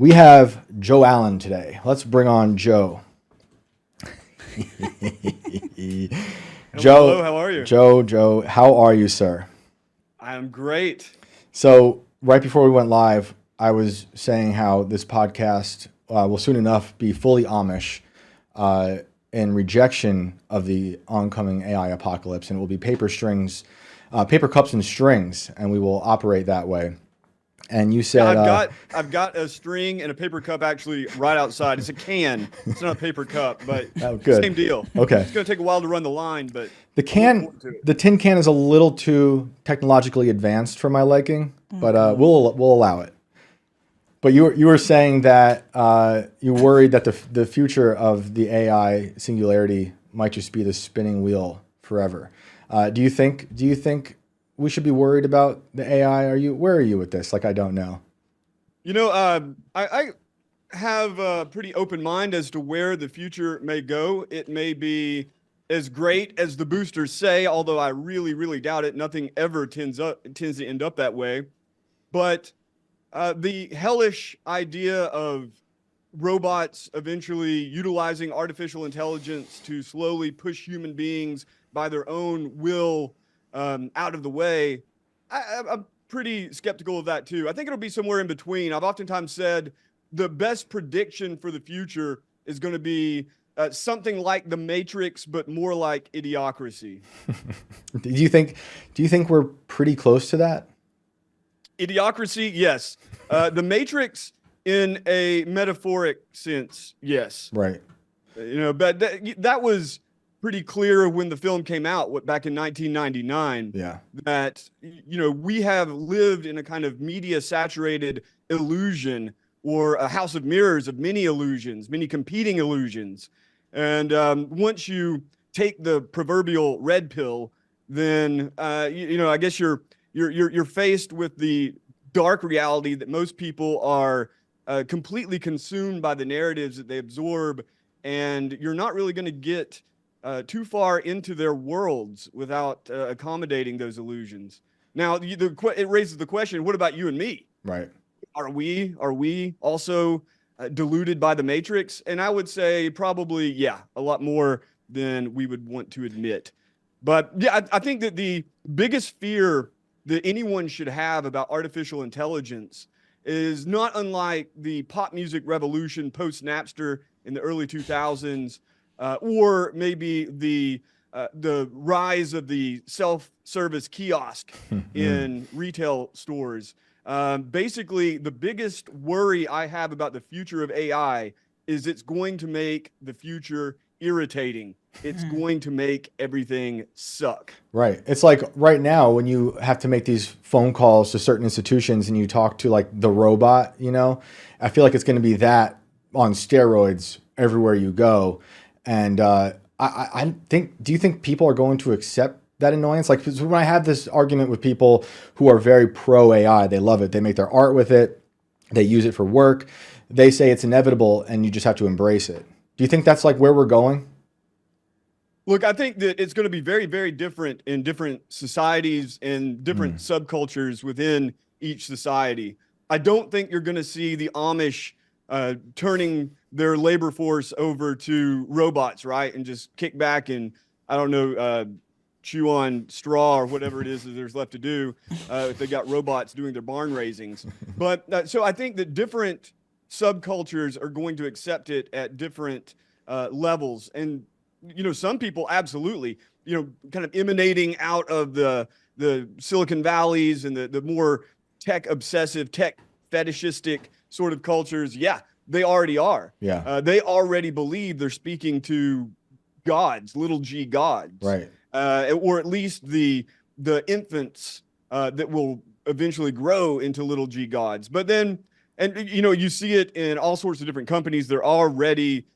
We have Joe Allen today. Let's bring on Joe. Hello, how are you? Joe, how are you, sir? I am great. So, right before we went live, I was saying how this podcast will soon enough be fully Amish in rejection of the oncoming AI apocalypse, and it will be paper cups and strings, and we will operate that way. And you said, I've got a string and a paper cup actually right outside. It's a can. It's not a paper cup, but oh, good. Same deal. Okay. It's going to take a while to run the line, but the tin can is a little too technologically advanced for my liking, but we'll allow it. But you were saying that you worried that the future of the AI singularity might just be the spinning wheel forever. Do you think we should be worried about the AI? Where are you with this? Like, I don't know. I have a pretty open mind as to where the future may go. It may be as great as the boosters say, although I really, really doubt it. Nothing ever tends to end up that way. But the hellish idea of robots eventually utilizing artificial intelligence to slowly push human beings by their own will out of the way, I'm pretty skeptical of that too. I think it'll be somewhere in between. I've oftentimes said the best prediction for the future is going to be something like the Matrix, but more like Idiocracy. Do you think we're pretty close to that? Idiocracy, yes. The Matrix, in a metaphoric sense, yes. Right. But that was pretty clear when the film came out back in 1999. Yeah. That we have lived in a kind of media-saturated illusion, or a house of mirrors of many illusions, many competing illusions. And once you take the proverbial red pill, then I guess you're faced with the dark reality that most people are completely consumed by the narratives that they absorb, and you're not really going to get too far into their worlds without accommodating those illusions. Now, it raises the question: what about you and me? Right. Are we also deluded by the Matrix? And I would say probably, yeah, a lot more than we would want to admit. But yeah, I think that the biggest fear that anyone should have about artificial intelligence is not unlike the pop music revolution post Napster in the early 2000s, or maybe the rise of the self-service kiosk in retail stores. Basically, the biggest worry I have about the future of AI is it's going to make the future irritating. It's going to make everything suck. Right. It's like right now when you have to make these phone calls to certain institutions and you talk to like the robot, I feel like it's going to be that on steroids everywhere you go. And I think, do you think people are going to accept that annoyance? Like, when I have this argument with people who are very pro AI, they love it. They make their art with it. They use it for work. They say it's inevitable and you just have to embrace it. Do you think that's like where we're going? Look, I think that it's going to be very, very different in different societies and different subcultures within each society. I don't think you're going to see the Amish turning their labor force over to robots, right? And just kick back and, I don't know, chew on straw or whatever it is that there's left to do if they got robots doing their barn raisings. But so I think that different subcultures are going to accept it at different levels. And some people absolutely, kind of emanating out of the Silicon Valleys and the more tech obsessive, tech fetishistic sort of cultures. Yeah, they already are. Yeah. They already believe they're speaking to gods, little g gods. Right. Or at least the infants that will eventually grow into little g gods. But then, and you see it in all sorts of different companies. They're already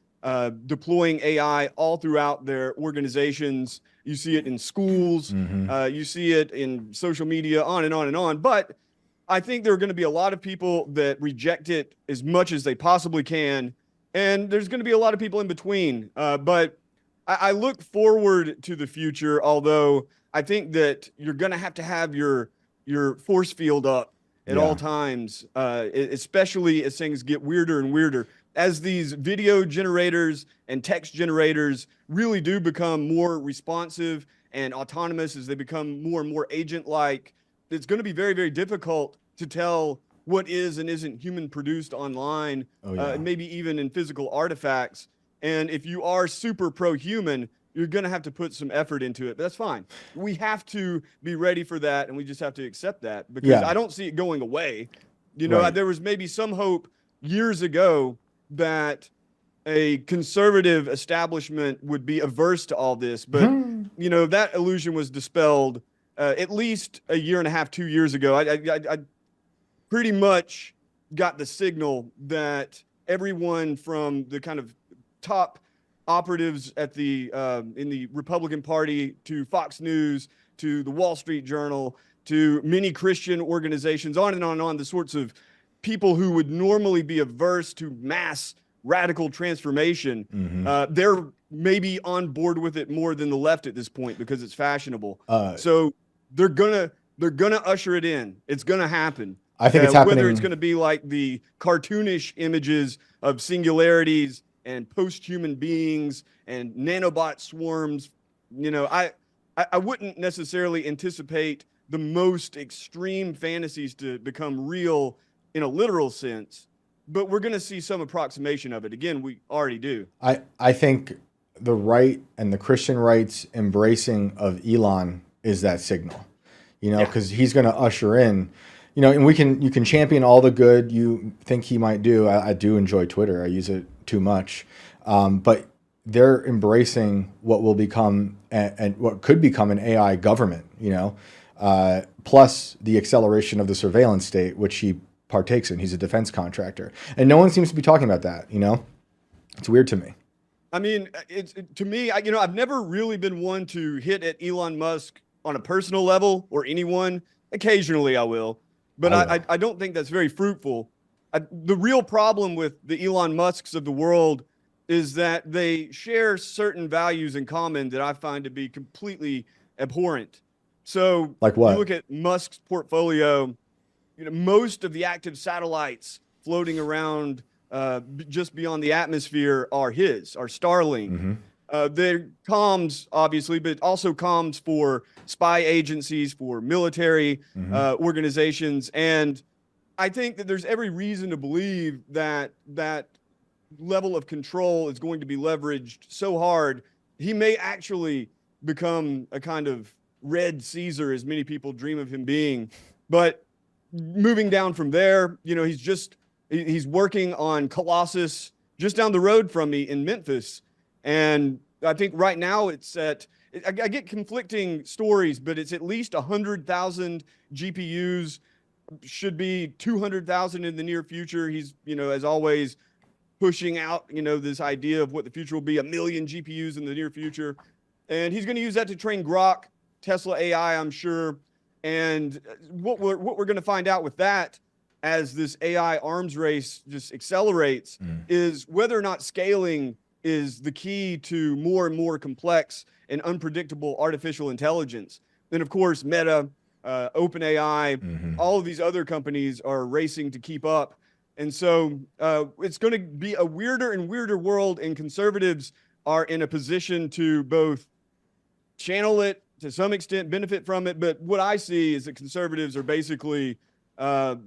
deploying AI all throughout their organizations. You see it in schools. You see it in social media, on and on and on. But I think there are going to be a lot of people that reject it as much as they possibly can. And there's going to be a lot of people in between. But I look forward to the future, although I think that you're going to have your force field up at all times, especially as things get weirder and weirder. As these video generators and text generators really do become more responsive and autonomous, as they become more and more agent-like, it's going to be very, very difficult to tell what is and isn't human produced online, maybe even in physical artifacts. And if you are super pro-human, you're going to have to put some effort into it, but that's fine. We have to be ready for that, and we just have to accept that, because I don't see it going away. You know, there was maybe some hope years ago that a conservative establishment would be averse to all this, but you know, that illusion was dispelled at least a year and a half, 2 years ago. I pretty much got the signal that everyone from the kind of top operatives at the in the Republican Party to Fox News to the Wall Street Journal to many Christian organizations, on and on and on, the sorts of people who would normally be averse to mass radical transformation, they're maybe on board with it more than the left at this point because it's fashionable. So they're gonna usher it in. It's gonna happen. I think it's happening. Whether it's going to be like the cartoonish images of singularities and post-human beings and nanobot swarms, you know, I wouldn't necessarily anticipate the most extreme fantasies to become real in a literal sense, but we're going to see some approximation of it. Again, we already do. I think the right and the Christian right's embracing of Elon is that signal, you know, because he's going to usher in, you know, and you can champion all the good you think he might do. I do enjoy Twitter. I use it too much. But they're embracing what will become and what could become an AI government, you know, plus the acceleration of the surveillance state, which he partakes in. He's a defense contractor. And no one seems to be talking about that, you know? It's weird to me. I mean, to me, you know, I've never really been one to hit at Elon Musk on a personal level, or anyone. Occasionally I will. But I don't think that's very fruitful. The real problem with the Elon Musks of the world is that they share certain values in common that I find to be completely abhorrent. So, like what? You look at Musk's portfolio, you know, most of the active satellites floating around just beyond the atmosphere are Starlink. They're comms, obviously, but also comms for spy agencies, for military organizations. And I think that there's every reason to believe that that level of control is going to be leveraged so hard, he may actually become a kind of Red Caesar, as many people dream of him being. But moving down from there, you know, he's working on Colossus just down the road from me in Memphis. And I think right now I get conflicting stories, but it's at least 100,000 GPUs, should be 200,000 in the near future. He's, you know, as always, pushing out, you know, this idea of what the future will be, 1 million GPUs in the near future. And he's going to use that to train Grok, Tesla AI, I'm sure. And what we're going to find out with that, as this AI arms race just accelerates, is whether or not scaling is the key to more and more complex and unpredictable artificial intelligence. Then, of course, Meta, OpenAI, all of these other companies are racing to keep up. And so it's going to be a weirder and weirder world, and conservatives are in a position to both channel it, to some extent benefit from it. But what I see is that conservatives are basically they're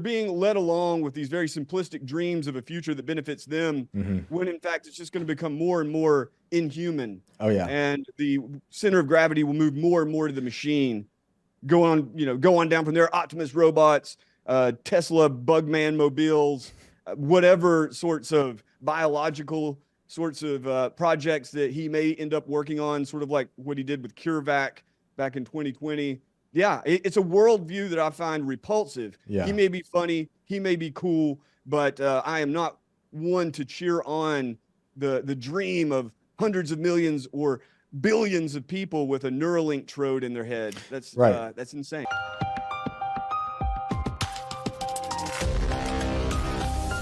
being led along with these very simplistic dreams of a future that benefits them, when in fact it's just going to become more and more inhuman. And the center of gravity will move more and more to the machine. Go on down from there. Optimus robots, Tesla Bugman mobiles, whatever sorts of biological sorts of projects that he may end up working on, sort of like what he did with CureVac back in 2020. Yeah, it's a worldview that I find repulsive. He may be funny, he may be cool, but I am not one to cheer on the dream of hundreds of millions or billions of people with a Neuralink trode in their head. That's insane.